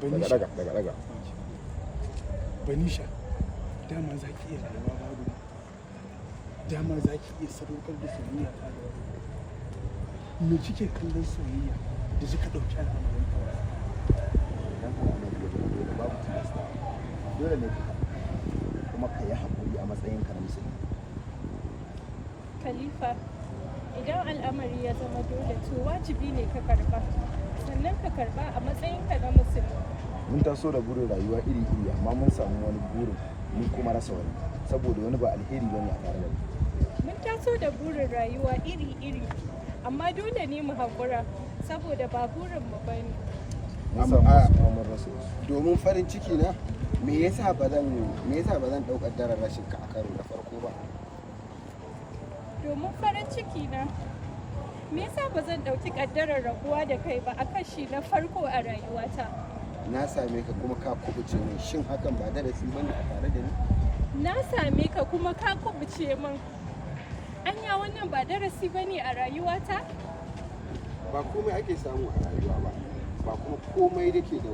daga Banisha, dama za ki iya rayuwa babu, dama za ki iya sadaukar da soyayya ta da wani. Me kike kallon soyayya da kika ɗauki al'amarin kawai? Dan al'amari dole babu tilasta. Dole ne ka kuma ka yi haƙuri a matsayinka na musulmi. Khalifa, idan al'amari ya zama dole to wajibi ne ka karba, sannan ka karba a matsayinka na musulmi. Mun taso da burin rayuwa iri-iri amma mun samu wani burin mun kuma rasa wani saboda wani ba alheri bane a tare da mu. Mun taso da burin rayuwa iri-iri amma dole ne mu haƙura saboda ba burin mu bane. Mun samu wasu kuma mun rasa wasu. Domin farin ciki na me yasa ba zan ɗaukar daren rashin ka a karo na farko ba? Domin farin ciki na me yasa ba zan ɗauki ƙaddarar rabuwa da kai ba a kashi na farko a rayuwata? Na same ka kuma ka kubuce min, shin hakan ba darasi bane a tare da ni? Na same ka kuma ka kubuce min, anya wannan ba darasi bane a rayuwata? Ba komai ake samu a rayuwa ba kuma komai ake da